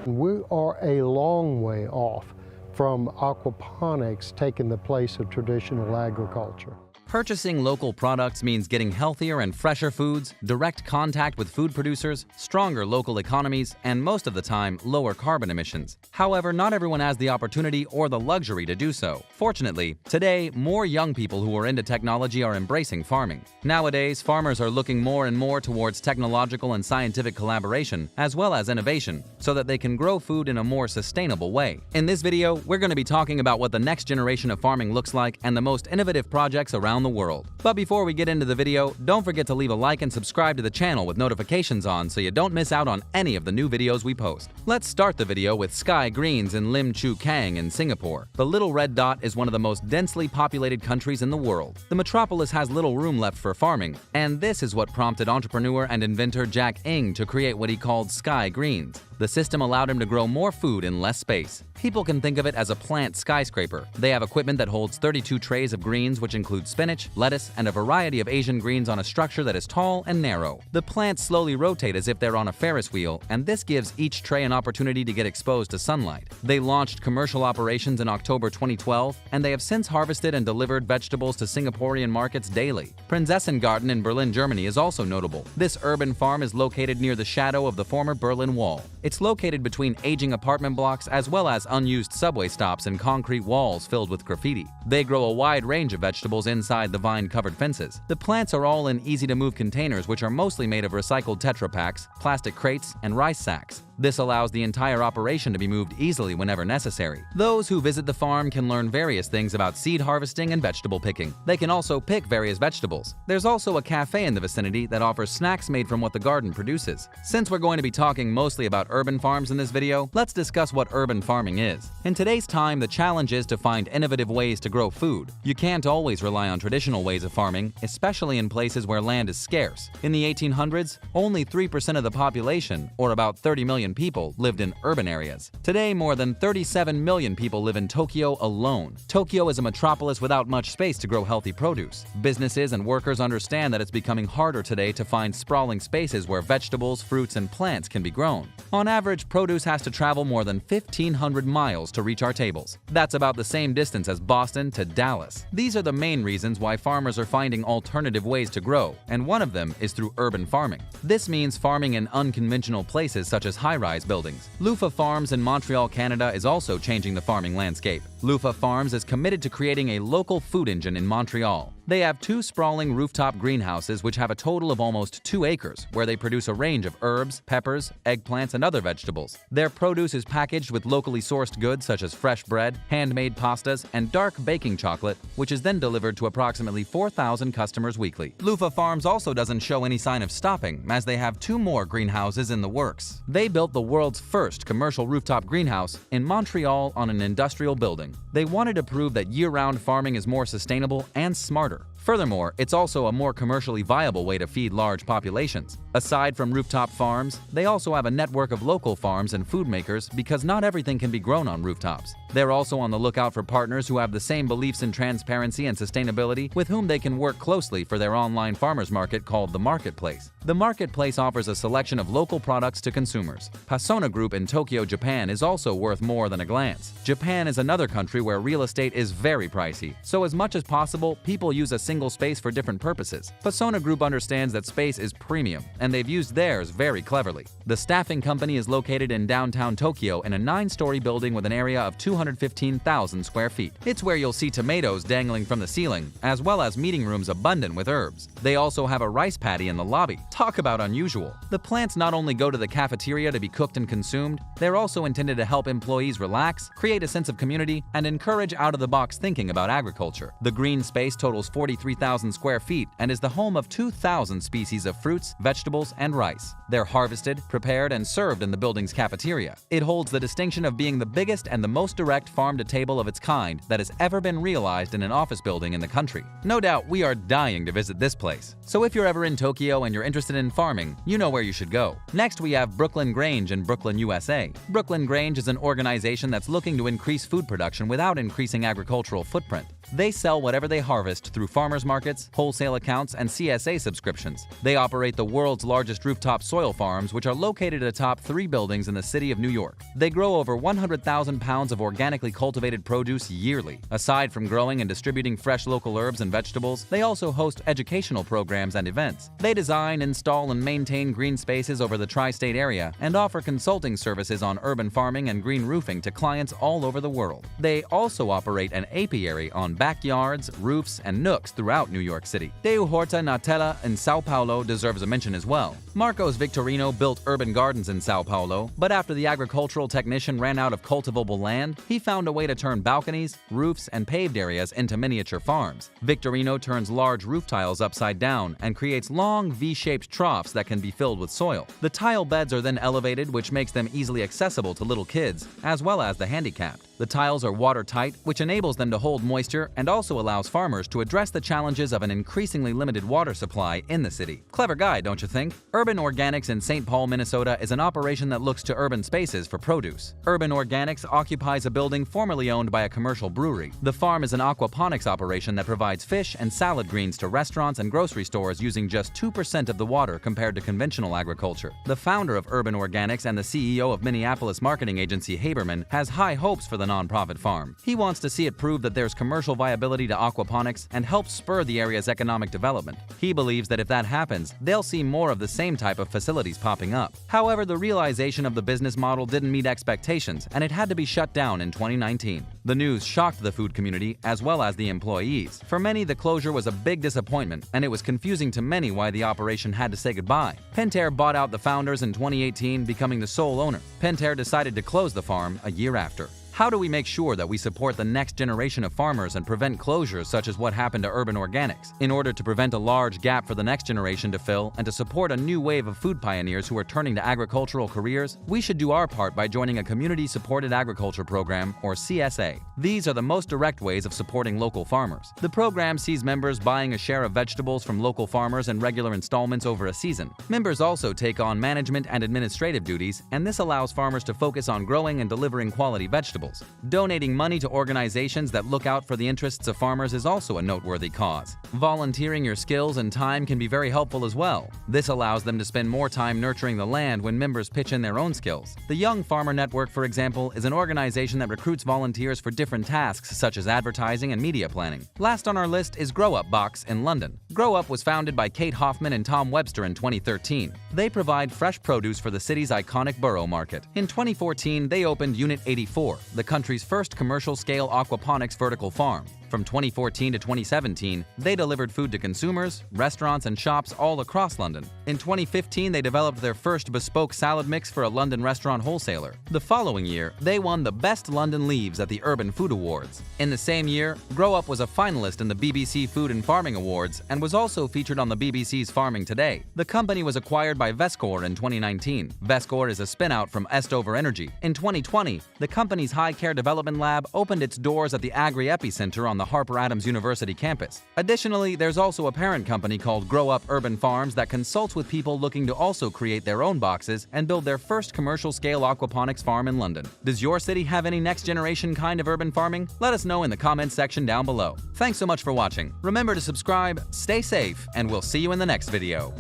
We are a long way off from aquaponics taking the place of traditional agriculture. Purchasing local products means getting healthier and fresher foods, direct contact with food producers, stronger local economies, and most of the time, lower carbon emissions. However, not everyone has the opportunity or the luxury to do so. Fortunately, today, more young people who are into technology are embracing farming. Nowadays, farmers are looking more and more towards technological and scientific collaboration, as well as innovation, so that they can grow food in a more sustainable way. In this video, we're going to be talking about what the next generation of farming looks like and the most innovative projects around the world. But before we get into the video, don't forget to leave a like and subscribe to the channel with notifications on so you don't miss out on any of the new videos we post. Let's start the video with Sky Greens in Lim Chu Kang in Singapore. The little red dot is one of the most densely populated countries in the world. The metropolis has little room left for farming, and this is what prompted entrepreneur and inventor Jack Ng to create what he called Sky Greens. The system allowed him to grow more food in less space. People can think of it as a plant skyscraper. They have equipment that holds 32 trays of greens, which include spinach, lettuce, and a variety of Asian greens on a structure that is tall and narrow. The plants slowly rotate as if they're on a Ferris wheel, and this gives each tray an opportunity to get exposed to sunlight. They launched commercial operations in October 2012, and they have since harvested and delivered vegetables to Singaporean markets daily. Prinzessengarten in Berlin, Germany is also notable. This urban farm is located near the shadow of the former Berlin Wall. It's located between aging apartment blocks as well as unused subway stops and concrete walls filled with graffiti. They grow a wide range of vegetables inside the vine-covered fences. The plants are all in easy-to-move containers which are mostly made of recycled Tetra Paks, plastic crates, and rice sacks. This allows the entire operation to be moved easily whenever necessary. Those who visit the farm can learn various things about seed harvesting and vegetable picking. They can also pick various vegetables. There's also a cafe in the vicinity that offers snacks made from what the garden produces. Since we're going to be talking mostly about urban farms in this video, let's discuss what urban farming is. In today's time, the challenge is to find innovative ways to grow food. You can't always rely on traditional ways of farming, especially in places where land is scarce. In the 1800s, only 3% of the population, or about 30 million people, lived in urban areas. Today, more than 37 million people live in Tokyo alone. Tokyo is a metropolis without much space to grow healthy produce. Businesses and workers understand that it's becoming harder today to find sprawling spaces where vegetables, fruits, and plants can be grown. On average, produce has to travel more than 1,500 miles to reach our tables. That's about the same distance as Boston to Dallas. These are the main reasons why farmers are finding alternative ways to grow, and one of them is through urban farming. This means farming in unconventional places such as high-rise buildings. Lufa Farms in Montreal, Canada is also changing the farming landscape. Lufa Farms is committed to creating a local food engine in Montreal. They have 2 sprawling rooftop greenhouses which have a total of almost 2 acres, where they produce a range of herbs, peppers, eggplants, and other vegetables. Their produce is packaged with locally sourced goods such as fresh bread, handmade pastas, and dark baking chocolate, which is then delivered to approximately 4,000 customers weekly. Lufa Farms also doesn't show any sign of stopping, as they have 2 more greenhouses in the works. They built the world's first commercial rooftop greenhouse in Montreal on an industrial building. They wanted to prove that year-round farming is more sustainable and smarter. Furthermore, it's also a more commercially viable way to feed large populations. Aside from rooftop farms, they also have a network of local farms and food makers because not everything can be grown on rooftops. They're also on the lookout for partners who have the same beliefs in transparency and sustainability with whom they can work closely for their online farmers market called The Marketplace. The Marketplace offers a selection of local products to consumers. Pasona Group in Tokyo, Japan is also worth more than a glance. Japan is another country where real estate is very pricey, so as much as possible, people use a single space for different purposes. Pasona Group understands that space is premium, and they've used theirs very cleverly. The staffing company is located in downtown Tokyo in a 9-story building with an area of 215,000 square feet. It's where you'll see tomatoes dangling from the ceiling, as well as meeting rooms abundant with herbs. They also have a rice paddy in the lobby. Talk about unusual. The plants not only go to the cafeteria to be cooked and consumed, they're also intended to help employees relax, create a sense of community, and encourage out-of-the-box thinking about agriculture. The green space totals 43,000 square feet and is the home of 2,000 species of fruits, vegetables, and rice. They're harvested, prepared, and served in the building's cafeteria. It holds the distinction of being the biggest and the most direct farm-to-table of its kind that has ever been realized in an office building in the country. No doubt we are dying to visit this place. So if you're ever in Tokyo and you're interested in farming, you know where you should go. Next, we have Brooklyn Grange in Brooklyn, USA. Brooklyn Grange is an organization that's looking to increase food production without increasing agricultural footprint. They sell whatever they harvest through farmers farmers markets, wholesale accounts, and CSA subscriptions. They operate the world's largest rooftop soil farms, which are located atop 3 buildings in the city of New York. They grow over 100,000 pounds of organically cultivated produce yearly. Aside from growing and distributing fresh local herbs and vegetables, they also host educational programs and events. They design, install, and maintain green spaces over the tri-state area and offer consulting services on urban farming and green roofing to clients all over the world. They also operate an apiary on backyards, roofs, and nooks throughout New York City. Deu Horta na Tela in Sao Paulo deserves a mention as well. Marcos Victorino built urban gardens in Sao Paulo, but after the agricultural technician ran out of cultivable land, he found a way to turn balconies, roofs, and paved areas into miniature farms. Victorino turns large roof tiles upside down and creates long V-shaped troughs that can be filled with soil. The tile beds are then elevated, which makes them easily accessible to little kids, as well as the handicapped. The tiles are watertight, which enables them to hold moisture and also allows farmers to address the challenges of an increasingly limited water supply in the city. Clever guy, don't you think? Urban Organics in St. Paul, Minnesota is an operation that looks to urban spaces for produce. Urban Organics occupies a building formerly owned by a commercial brewery. The farm is an aquaponics operation that provides fish and salad greens to restaurants and grocery stores using just 2% of the water compared to conventional agriculture. The founder of Urban Organics and the CEO of Minneapolis marketing agency Haberman has high hopes for the nonprofit farm. He wants to see it prove that there's commercial viability to aquaponics and help spur the area's economic development. He believes that if that happens, they'll see more of the same type of facilities popping up. However, the realization of the business model didn't meet expectations, and it had to be shut down in 2019. The news shocked the food community as well as the employees. For many, the closure was a big disappointment, and it was confusing to many why the operation had to say goodbye. Pentair bought out the founders in 2018, becoming the sole owner. Pentair decided to close the farm a year after. How do we make sure that we support the next generation of farmers and prevent closures such as what happened to Urban Organics? In order to prevent a large gap for the next generation to fill and to support a new wave of food pioneers who are turning to agricultural careers, we should do our part by joining a community-supported agriculture program, or CSA. These are the most direct ways of supporting local farmers. The program sees members buying a share of vegetables from local farmers in regular installments over a season. Members also take on management and administrative duties, and this allows farmers to focus on growing and delivering quality vegetables. Donating money to organizations that look out for the interests of farmers is also a noteworthy cause. Volunteering your skills and time can be very helpful as well. This allows them to spend more time nurturing the land when members pitch in their own skills. The Young Farmer Network, for example, is an organization that recruits volunteers for different tasks such as advertising and media planning. Last on our list is Grow Up Box in London. Grow Up was founded by Kate Hoffman and Tom Webster in 2013. They provide fresh produce for the city's iconic borough market. In 2014, they opened Unit 84, the country's first commercial-scale aquaponics vertical farm. From 2014 to 2017, they delivered food to consumers, restaurants, and shops all across London. In 2015, they developed their first bespoke salad mix for a London restaurant wholesaler. The following year, they won the Best London Leaves at the Urban Food Awards. In the same year, Grow Up was a finalist in the BBC Food and Farming Awards and was also featured on the BBC's Farming Today. The company was acquired by Vescor in 2019. Vescor is a spin-out from Estover Energy. In 2020, the company's High Care Development Lab opened its doors at the Agri Epicenter on the Harper Adams University campus. Additionally, there's also a parent company called Grow Up Urban Farms that consults with people looking to also create their own boxes and build their first commercial-scale aquaponics farm in London. Does your city have any next-generation kind of urban farming? Let us know in the comments section down below. Thanks so much for watching. Remember to subscribe, stay safe, and we'll see you in the next video.